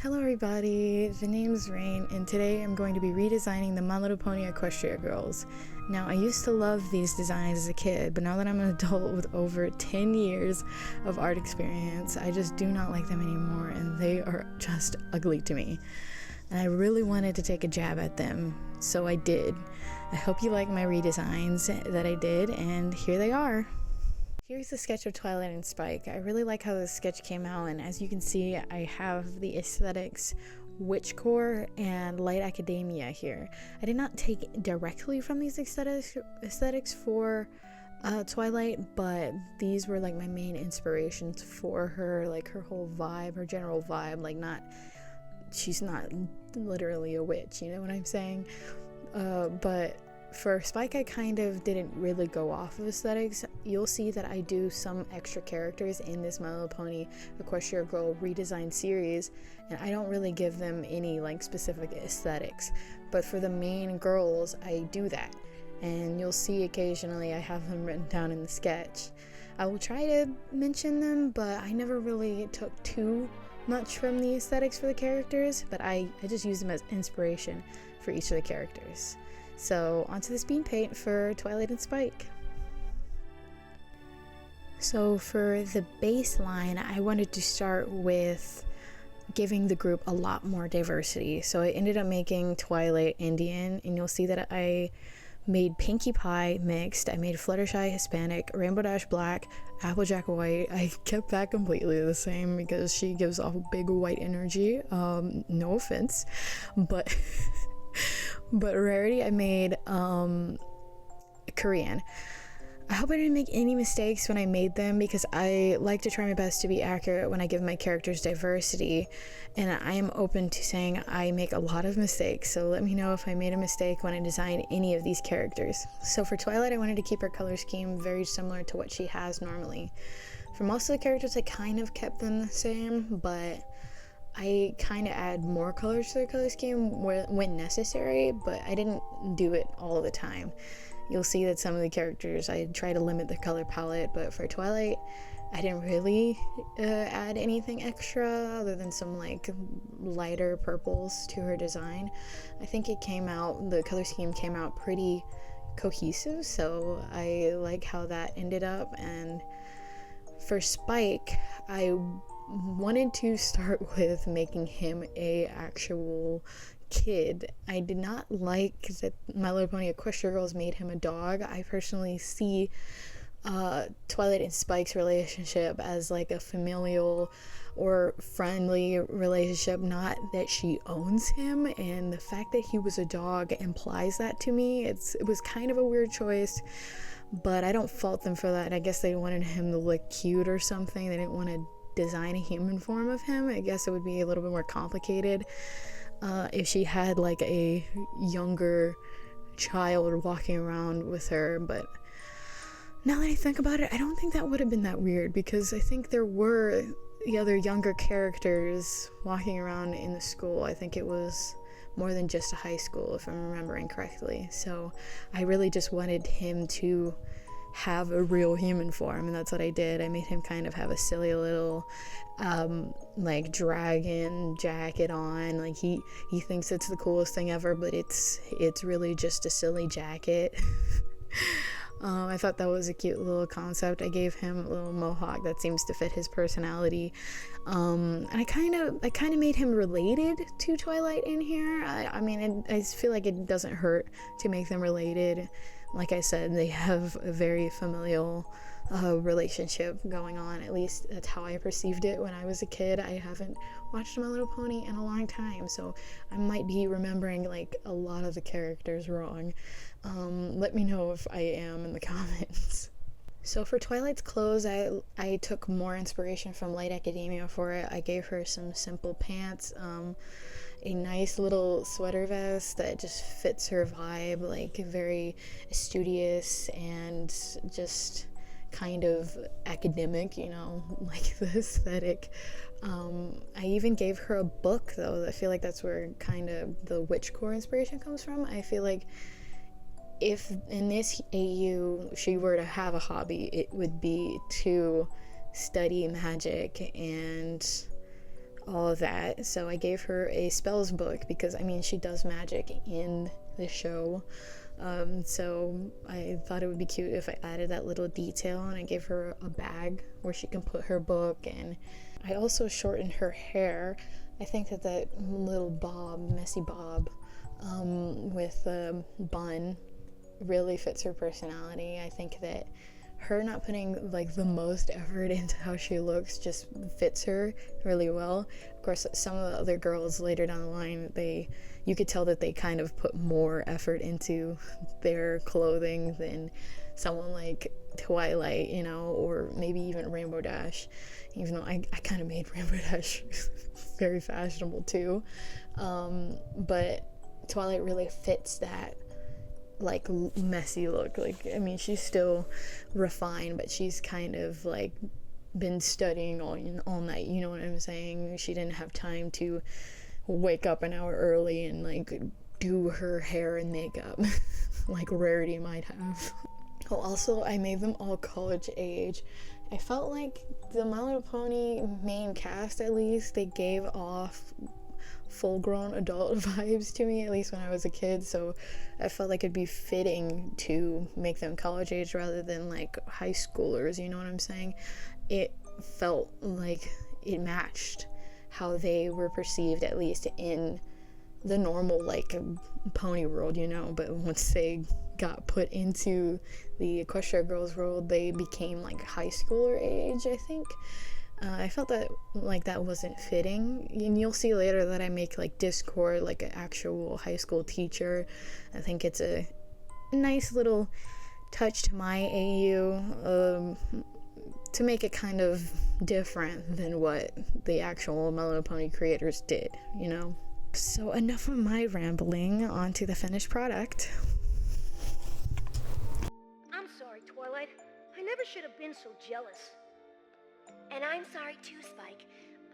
Hello everybody, the name's Raine, and today I'm going to be redesigning the My Little Pony Equestria Girls. Now, I used to love these designs as a kid, but now that I'm an adult with over 10 years of art experience, I just do not like them anymore, and they are just ugly to me. And I really wanted to take a jab at them, so I did. I hope you like my redesigns that I did, and here they are. Here's the sketch of Twilight and Spike. I really like how this sketch came out, and as you can see, I have the aesthetics witchcore and light academia here. I did not take directly from these aesthetics for Twilight, but these were like my main inspirations for her, like her whole vibe, her general vibe, like she's not literally a witch, you know what I'm saying? But for Spike, I kind of didn't really go off of aesthetics. You'll see that I do some extra characters in this My Little Pony Equestria Girl redesigned series, and I don't really give them any like specific aesthetics. But for the main girls, I do that, and you'll see occasionally I have them written down in the sketch. I will try to mention them, but I never really took too much from the aesthetics for the characters, but I just use them as inspiration for each of the characters. So onto this bean paint for Twilight and Spike. So for the baseline, I wanted to start with giving the group a lot more diversity. So I ended up making Twilight Indian, and you'll see that I made Pinkie Pie mixed, I made Fluttershy Hispanic, Rainbow Dash Black, Applejack White. I kept that completely the same because she gives off big white energy. No offense, but but Rarity I made Korean. I hope I didn't make any mistakes when I made them, because I like to try my best to be accurate when I give my characters diversity, and I am open to saying I make a lot of mistakes, so let me know if I made a mistake when I designed any of these characters. So for Twilight, I wanted to keep her color scheme very similar to what she has normally. For most of the characters, I kind of kept them the same, but I kind of add more colors to their color scheme when necessary, but I didn't do it all the time. You'll see that some of the characters I try to limit their color palette, but for Twilight, I didn't really add anything extra other than some like lighter purples to her design. I think the color scheme came out pretty cohesive, so I like how that ended up. And for Spike, I wanted to start with making him a actual kid. I did not like that My Little Pony Equestria Girls made him a dog. I personally see Twilight and Spike's relationship as like a familial or friendly relationship, not that she owns him, and the fact that he was a dog implies that to me. It was kind of a weird choice, but I don't fault them for that. I guess they wanted him to look cute or something. They didn't want to design a human form of him. I guess it would be a little bit more complicated if she had like a younger child walking around with her. But now that I think about it, I don't think that would have been that weird, because I think there were the other younger characters walking around in the school. I think it was more than just a high school, if I'm remembering correctly. So I really just wanted him to have a real human form, and that's what I did. I made him kind of have a silly little like dragon jacket on. Like he thinks it's the coolest thing ever, but it's really just a silly jacket. I thought that was a cute little concept. I gave him a little mohawk that seems to fit his personality, and I kind of made him related to Twilight in here. I mean, I feel like it doesn't hurt to make them related. Like I said, they have a very familial relationship going on. At least that's how I perceived it when I was a kid. I haven't watched My Little Pony in a long time, so I might be remembering like a lot of the characters wrong. Let me know if I am in the comments. So for Twilight's clothes, I took more inspiration from Light Academia for it. I gave her some simple pants, a nice little sweater vest that just fits her vibe, like very studious and just kind of academic, you know, like the aesthetic. I even gave her a book, though. I feel like that's where kind of the witchcore inspiration comes from. I feel like if in this AU she were to have a hobby, it would be to study magic and all of that. So I gave her a spells book because, I mean, she does magic in the show. So I thought it would be cute if I added that little detail, and I gave her a bag where she can put her book. And I also shortened her hair. I think that little bob, messy bob, with the bun really fits her personality. I think that her not putting like the most effort into how she looks just fits her really well. Of course, some of the other girls later down the line, you could tell that they kind of put more effort into their clothing than someone like Twilight, you know, or maybe even Rainbow Dash, even though I kind of made Rainbow Dash very fashionable too. But Twilight really fits that like messy look. Like, I mean, she's still refined, but she's kind of like been studying all night, you know what I'm saying? She didn't have time to wake up an hour early and like do her hair and makeup like Rarity might have. Oh, also, I made them all college age. I felt like the My Little Pony main cast, at least, they gave off full-grown adult vibes to me, at least when I was a kid, so I felt like it'd be fitting to make them college age rather than like high schoolers, you know what I'm saying? It felt like it matched how they were perceived, at least in the normal like pony world, you know. But once they got put into the Equestria Girls world, they became like high schooler age, I think. I felt that like that wasn't fitting, and you'll see later that I make like Discord like an actual high school teacher. I think it's a nice little touch to my AU, to make it kind of different than what the actual My Little Pony creators did, you know. So enough of my rambling, on to the finished product. I'm sorry, Twilight. I never should have been so jealous. And I'm sorry too, Spike.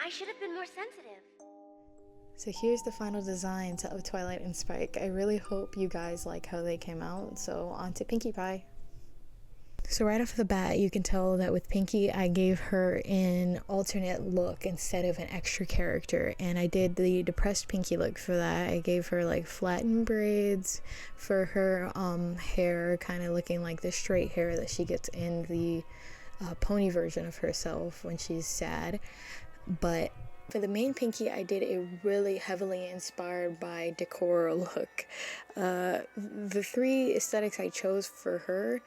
I should have been more sensitive. So here's the final designs of Twilight and Spike. I really hope you guys like how they came out. So on to Pinkie Pie. So right off the bat, you can tell that with Pinkie, I gave her an alternate look instead of an extra character, and I did the depressed Pinkie look for that. I gave her like flattened braids for her hair, kind of looking like the straight hair that she gets in the pony version of herself when she's sad. But for the main Pinkie, I did a really heavily inspired by decor look. The three aesthetics I chose for her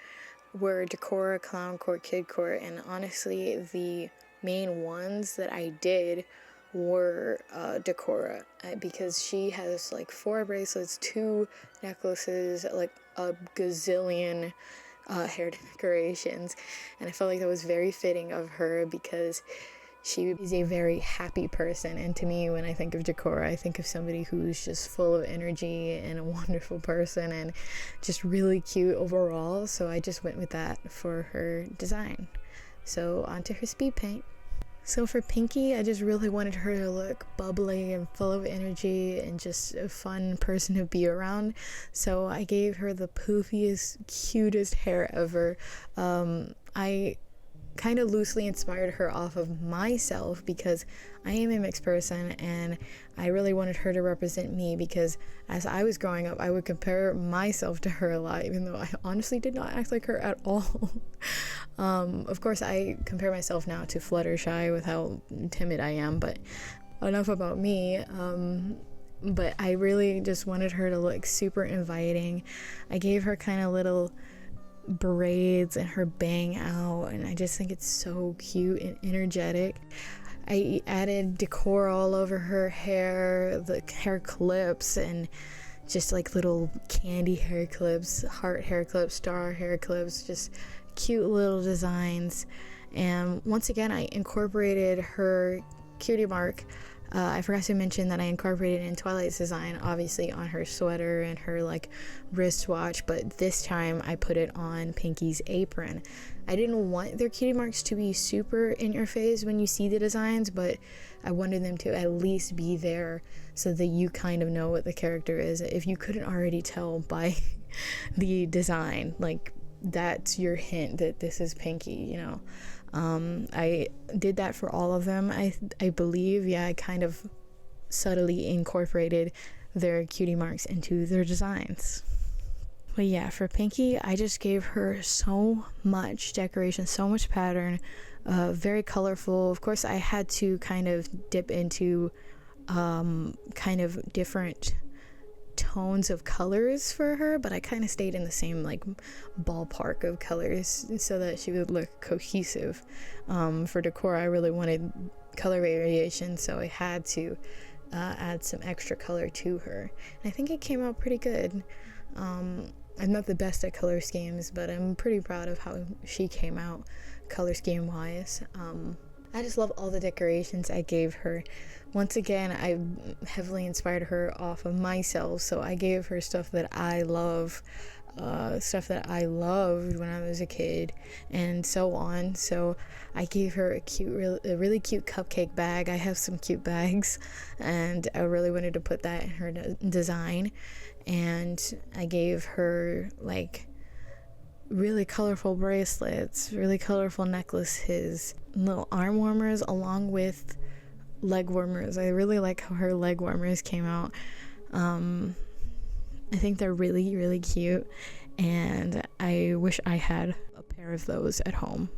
were Decora, Clown Court, Kid Court, and honestly the main ones that I did were Decora, because she has like 4 bracelets, 2 necklaces, like a gazillion hair decorations, and I felt like that was very fitting of her because she is a very happy person, and to me, when I think of Decora, I think of somebody who's just full of energy and a wonderful person and just really cute overall, so I just went with that for her design. So onto her speed paint. So for Pinkie, I just really wanted her to look bubbly and full of energy and just a fun person to be around, so I gave her the poofiest, cutest hair ever. I kind of loosely inspired her off of myself because I am a mixed person, and I really wanted her to represent me because as I was growing up, I would compare myself to her a lot, even though I honestly did not act like her at all. Of course, I compare myself now to Fluttershy with how timid I am, but enough about me. But I really just wanted her to look super inviting. I gave her kind of little braids and her bang out, and I just think it's so cute and energetic. I added decor all over her hair, the hair clips, and just like little candy hair clips, heart hair clips, star hair clips, just cute little designs. And once again, I incorporated her cutie mark. I forgot to mention that I incorporated in Twilight's design, obviously, on her sweater and her like wristwatch, but this time I put it on Pinkie's apron. I didn't want their cutie marks to be super in your face when you see the designs, but I wanted them to at least be there so that you kind of know what the character is if you couldn't already tell by the design. Like, that's your hint that this is Pinky, you know. I did that for all of them. I believe, I kind of subtly incorporated their cutie marks into their designs. But yeah, for Pinky, I just gave her so much decoration, so much pattern, very colorful. Of course, I had to kind of dip into kind of different tones of colors for her, but I kind of stayed in the same like ballpark of colors so that she would look cohesive. For decor, I really wanted color variation, so I had to add some extra color to her. And I think it came out pretty good. I'm not the best at color schemes, but I'm pretty proud of how she came out color scheme wise. I just love all the decorations I gave her. Once again, I heavily inspired her off of myself, so I gave her stuff that I love, stuff that I loved when I was a kid, and so on. So I gave her a really cute cupcake bag. I have some cute bags, and I really wanted to put that in her design. And I gave her like really colorful bracelets, really colorful necklaces, little arm warmers along with leg warmers. I really like how her leg warmers came out. I think they're really, really cute, and I wish I had a pair of those at home.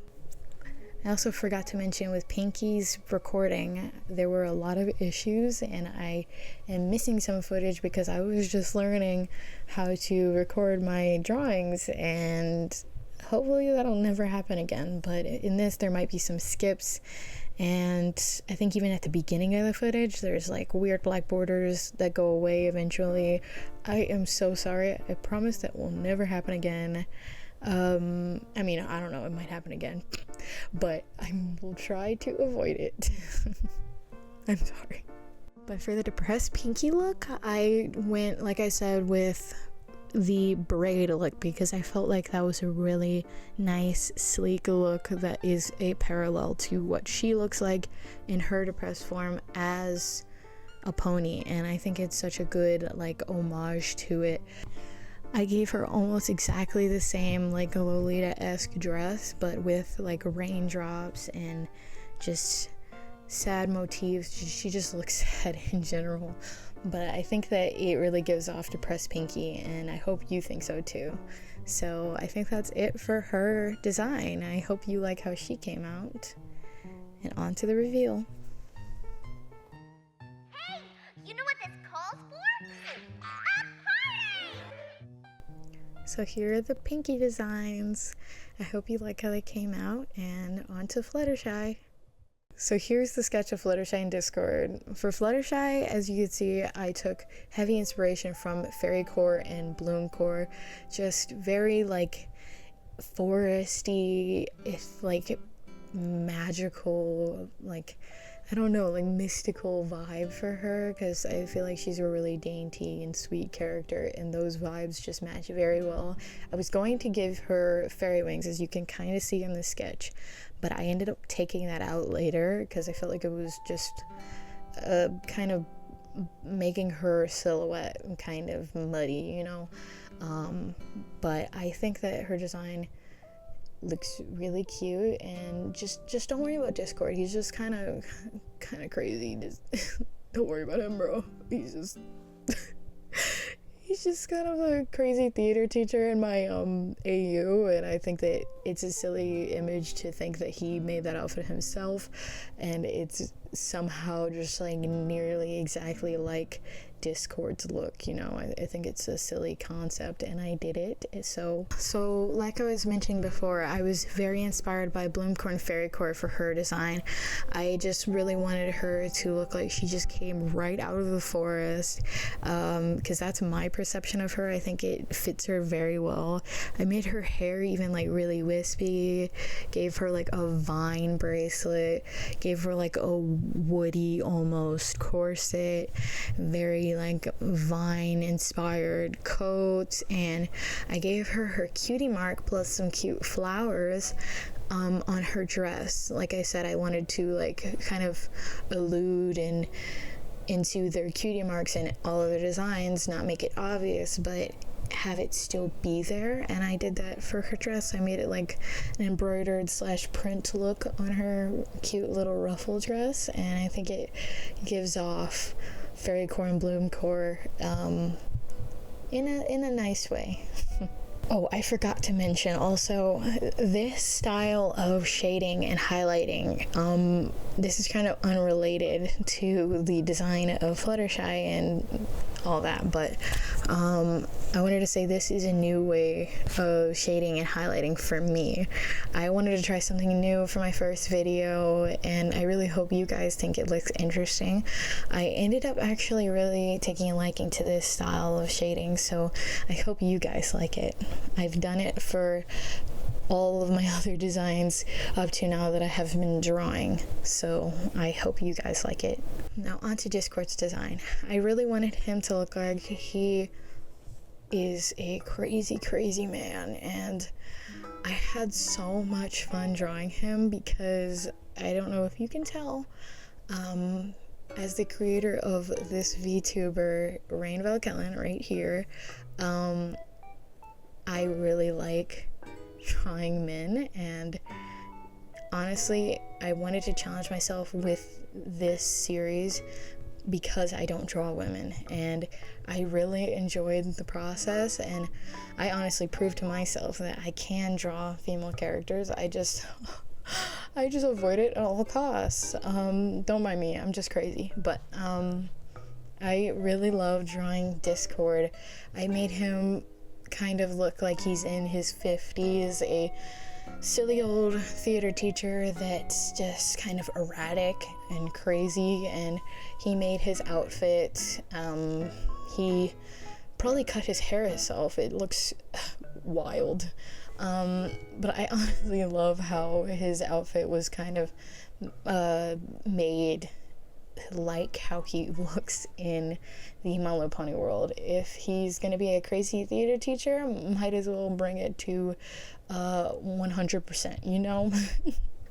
I also forgot to mention with Pinky's recording, there were a lot of issues, and I am missing some footage because I was just learning how to record my drawings, and hopefully that'll never happen again. But in this, there might be some skips, and I think even at the beginning of the footage, there's like weird black borders that go away eventually. I am so sorry. I promise that will never happen again. I mean, I don't know, it might happen again, but I will try to avoid it. I'm sorry. But for the depressed Pinky look, I went, like I said, with the braid look because I felt like that was a really nice, sleek look that is a parallel to what she looks like in her depressed form as a pony, and I think it's such a good like homage to it. I gave her almost exactly the same like a Lolita-esque dress, but with like raindrops and just sad motifs. She just looks sad in general, but I think that it really gives off depressed Pinky, and I hope you think so too. So I think that's it for her design. I hope you like how she came out, and on to the reveal. Hey, you know what this calls for? A party! So here are the Pinky designs. I hope you like how they came out, and on to Fluttershy. So here's the sketch of Fluttershy in Discord. For Fluttershy, as you can see, I took heavy inspiration from Fairycore and Bloomcore. Just very like foresty, if like magical, like I don't know, like mystical vibe for her, because I feel like she's a really dainty and sweet character, and those vibes just match very well. I was going to give her fairy wings, as you can kind of see in the sketch, but I ended up taking that out later because I felt like it was just kind of making her silhouette kind of muddy, you know. But I think that her design looks really cute, and just don't worry about Discord. He's just kind of crazy. Just don't worry about him, bro. He's just kind of a crazy theater teacher in my AU, and I think that it's a silly image to think that he made that outfit himself, and it's somehow just like nearly exactly like Discord's look, you know. I think it's a silly concept, and I did it. So like I was mentioning before, I was very inspired by Bloomcore and Fairycore for her design. I just really wanted her to look like she just came right out of the forest, because that's my perception of her. I think it fits her very well. I made her hair even like really wispy, gave her like a vine bracelet, gave her like a woody almost corset, very like vine inspired coat, and I gave her cutie mark plus some cute flowers on her dress. Like I said, I wanted to like kind of allude into their cutie marks in all of the designs, not make it obvious, but have it still be there, and I did that for her dress. I made it like an embroidered / print look on her cute little ruffle dress, and I think it gives off fairy core and bloom core in a nice way. Oh, I forgot to mention also this style of shading and highlighting. This is kind of unrelated to the design of Fluttershy and all that, but I wanted to say this is a new way of shading and highlighting for me. I wanted to try something new for my first video, and I really hope you guys think it looks interesting. I ended up actually really taking a liking to this style of shading, so I hope you guys like it. I've done it for all of my other designs up to now that I have been drawing, so I hope you guys like it. Now on to Discord's design. I really wanted him to look like he is a crazy man, and I had so much fun drawing him because I don't know if you can tell, as the creator of this VTuber, Reigne Vauquelin, right here, I really like drawing men, and honestly I wanted to challenge myself with this series because I don't draw women, and I really enjoyed the process, and I honestly proved to myself that I can draw female characters. I just avoid it at all costs. Don't mind me, I'm just crazy. But I really love drawing Discord. I made him kind of look like he's in his 50s, a silly old theater teacher that's just kind of erratic and crazy, and he made his outfit, he probably cut his hair himself. It looks wild, but I honestly love how his outfit was kind of made like how he looks in the My Little Pony world. If he's gonna be a crazy theater teacher, might as well bring it to 100%, you know?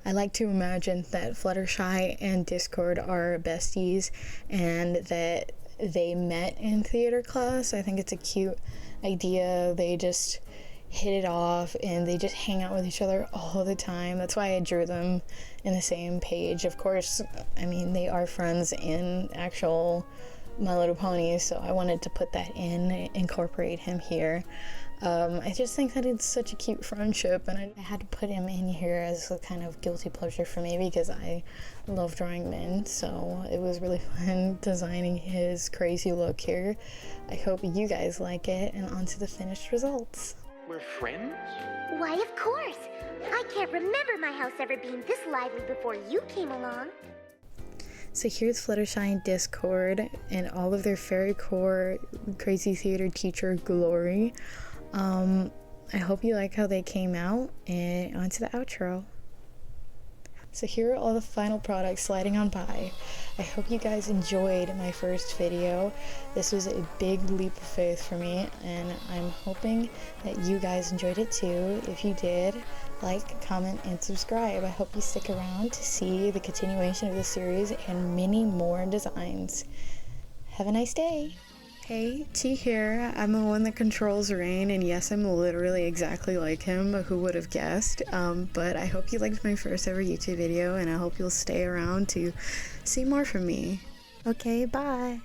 I like to imagine that Fluttershy and Discord are besties and that they met in theater class. I think it's a cute idea. They just hit it off and they just hang out with each other all the time. That's why I drew them in the same page. Of course, I mean, they are friends in actual My Little Ponies, so I wanted to put that in, incorporate him here. I just think that it's such a cute friendship, and I had to put him in here as a kind of guilty pleasure for me because I love drawing men, so it was really fun designing his crazy look here. I hope you guys like it, and on to the finished results. We're friends? Why, of course. I can't remember my house ever being this lively before you came along. So here's Fluttershy and Discord and all of their fairy core crazy theater teacher glory. I hope you like how they came out, and on to the outro. So here are all the final products sliding on by. I hope you guys enjoyed my first video. This was a big leap of faith for me, and I'm hoping that you guys enjoyed it too. If you did, like, comment, and subscribe. I hope you stick around to see the continuation of the series and many more designs. Have a nice day. Hey, T here. I'm the one that controls Raine, and yes, I'm literally exactly like him. Who would have guessed? But I hope you liked my first ever YouTube video, and I hope you'll stay around to see more from me. Okay, bye.